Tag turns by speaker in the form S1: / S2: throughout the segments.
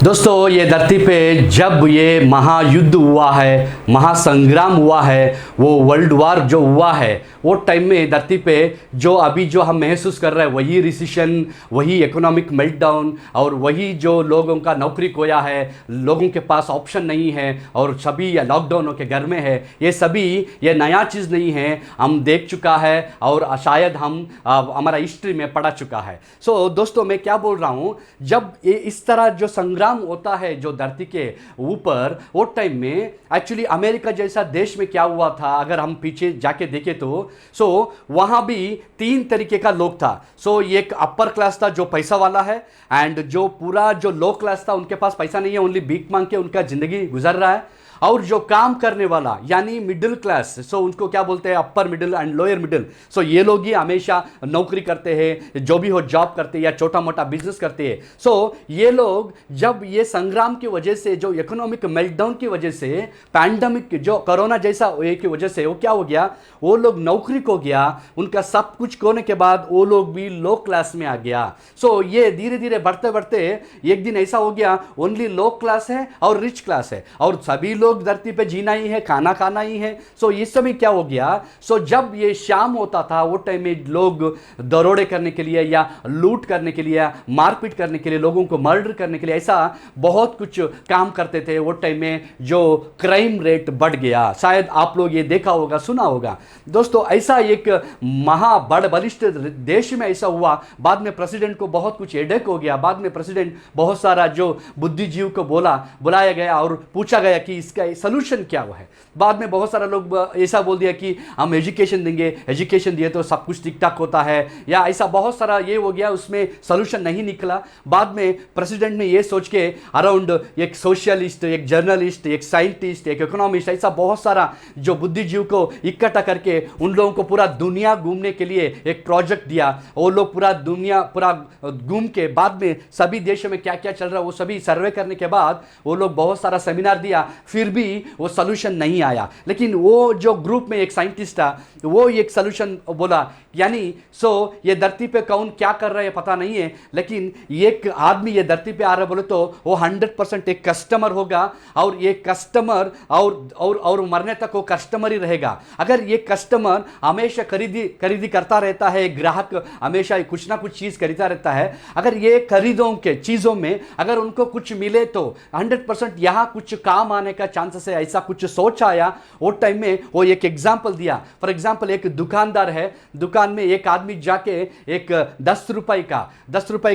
S1: दोस्तों ये धरती पे जब ये महायुद्ध हुआ है, महासंग्राम हुआ है, वो वर्ल्ड वार जो हुआ है, वो टाइम में धरती पे जो अभी जो हम महसूस कर रहे हैं वही रिसेशन, वही इकोनॉमिक मेल्टडाउन और वही जो लोगों का नौकरी खोया है, लोगों के पास ऑप्शन नहीं है और सभी लॉकडाउन के घर में है, ये सभी ये नया चीज़ नहीं है, हम देख चुका है और शायद हम हमारा हिस्ट्री में पढ़ा चुका है। सो दोस्तों मैं क्या बोल रहा हूँ, जब ये इस तरह जो संग्राम होता है जो धरती के ऊपर, वो टाइम में एक्चुअली अमेरिका जैसा देश में क्या हुआ था अगर हम पीछे जाके देखें तो वहां भी तीन तरीके का लोग था। एक अपर क्लास था जो पैसा वाला है, एंड जो पूरा जो लो क्लास था उनके पास पैसा नहीं है, ओनली भीख मांग के उनका जिंदगी गुजर रहा है। और जो काम करने वाला यानी मिडिल क्लास, उनको क्या बोलते हैं, upper middle and lower middle. ये लोग ही हमेशा नौकरी करते हैं, जो भी हो जॉब करते हैं या छोटा मोटा बिजनेस करते हैं। ये लोग जब ये संग्राम की वजह से, जो इकोनॉमिक मेल्टडाउन की वजह से, पैंडमिक जो कोरोना जैसा की वजह से, वो क्या हो गया, वो लोग नौकरी को गया, उनका सब कुछ खोने के बाद वो लोग भी लो क्लास में आ गया। ये धीरे धीरे बढ़ते बढ़ते एक दिन ऐसा हो गया ओनली लो क्लास है और रिच क्लास है और सभी लोग धरती पे जीना ही है, खाना खाना ही है। इस समय क्या हो गया, जब ये शाम होता था वो टाइम में लोग दरोड़े करने के लिए या लूट करने के लिए, मारपीट करने के लिए, लोगों को मर्डर करने के लिए, ऐसा बहुत कुछ काम करते थे। वो टाइम में जो क्राइम रेट बढ़ गया, शायद आप लोग ये देखा होगा, सुना होगा। दोस्तों ऐसा एक बलिष्ठ देश में ऐसा हुआ, बाद में प्रेसिडेंट को बहुत कुछ हेडेक हो गया, बाद में प्रेसिडेंट बहुत सारा जो बुद्धिजीव को बुलाया गया और पूछा गया कि इसका सलूशन क्या हुआ है। बाद में बहुत सारा लोग ऐसा बोल दिया कि हम एजुकेशन देंगे, एजुकेशन दिए तो सब कुछ ठीक ठाक होता है, या ऐसा बहुत सारा ये हो गया, उसमें सलूशन नहीं निकला। बाद में प्रेसिडेंट ने ये सोच के अराउंड एक सोशलिस्ट, एक जर्नलिस्ट, एक साइंटिस्ट, एक इकोनॉमिस्ट, ऐसा बहुत सारा जो बुद्धिजीव को इकट्ठा करके उन लोगों को पूरा दुनिया घूमने के लिए एक प्रोजेक्ट दिया। वो लोग पूरा दुनिया घूम के बाद में सभी देशों में क्या क्या चल रहा है वो सभी सर्वे करने के बाद वो लोग बहुत सारा सेमिनार दिया, फिर भी वो सॉल्यूशन नहीं आया। लेकिन वो जो ग्रुप में एक साइंटिस्ट था, वो एक सॉल्यूशन बोला, यानी ये धरती पे कौन क्या कर रहा है पता नहीं है, लेकिन एक आदमी ये धरती पे आ रहा है बोले तो वो 100% एक कस्टमर होगा और ये कस्टमर और मरने तक वो कस्टमर ही रहेगा। अगर ये कस्टमर हमेशा खरीदी करता रहता है, ग्राहक हमेशा कुछ ना कुछ चीज खरीदता रहता है, अगर ये खरीदों के चीजों में अगर उनको कुछ मिले तो 100% यहां कुछ काम आने का चांसेस है, ऐसा कुछ सोच आया। वो टाइम में वो एक एग्जांपल दिया। फॉर एग्जांपल एक दुकानदार है, दुकान में एक आदमी जाके एक 10 रुपए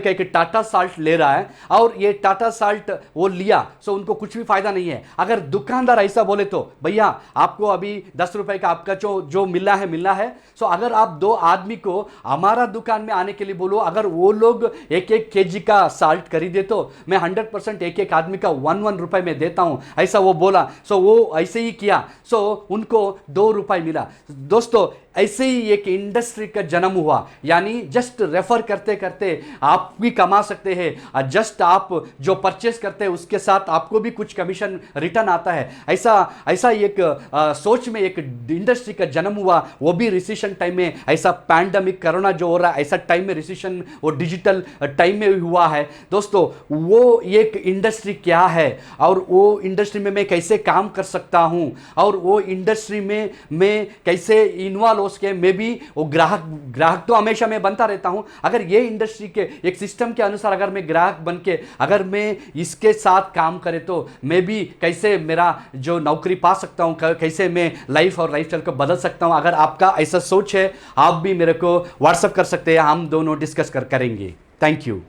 S1: का एक टाटा साल्ट ले रहा है और ये टाटा साल्ट वो लिया, उनको कुछ भी फायदा नहीं है। अगर दुकानदार ऐसा बोले तो भैया आपको अभी 10 रुपए का आपका जो मिलना है। अगर आप दो आदमी को हमारा दुकान में आने के लिए बोलो, अगर वो लोग एक केजी का साल्ट खरीदे तो मैं 100% एक आदमी का 1 रुपए में देता हूं, ऐसा वो बोला। वो ऐसे ही किया, उनको 2 रुपए मिला। दोस्तों ऐसे ही एक इंडस्ट्री का जन्म हुआ, यानी जस्ट रेफर करते करते आप भी कमा सकते हैं। जस्ट आप जो परचेस करते हैं उसके साथ आपको भी कुछ कमीशन रिटर्न आता है। ऐसा एक सोच में एक इंडस्ट्री का जन्म हुआ, वो भी रिसेशन टाइम में। ऐसा पैंडमिक कोरोना जो हो रहा है, ऐसा टाइम में रिसेशन वो डिजिटल टाइम में हुआ है। दोस्तों वो एक इंडस्ट्री क्या है और वो इंडस्ट्री में मैं कैसे काम कर सकता हूं और वो इंडस्ट्री में मैं कैसे इन्वॉल्व हो सके, मैं भी वो ग्राहक तो हमेशा मैं बनता रहता हूं। अगर ये इंडस्ट्री के एक सिस्टम के अनुसार अगर मैं ग्राहक बन के अगर मैं इसके साथ काम करे तो मैं भी कैसे मेरा जो नौकरी पा सकता हूं, कैसे मैं लाइफ और लाइफस्टाइल को बदल सकता हूं। अगर आपका ऐसा सोच है, आप भी मेरे को व्हाट्सएप कर सकते हैं, हम दोनों डिस्कस करेंगे। Thank you.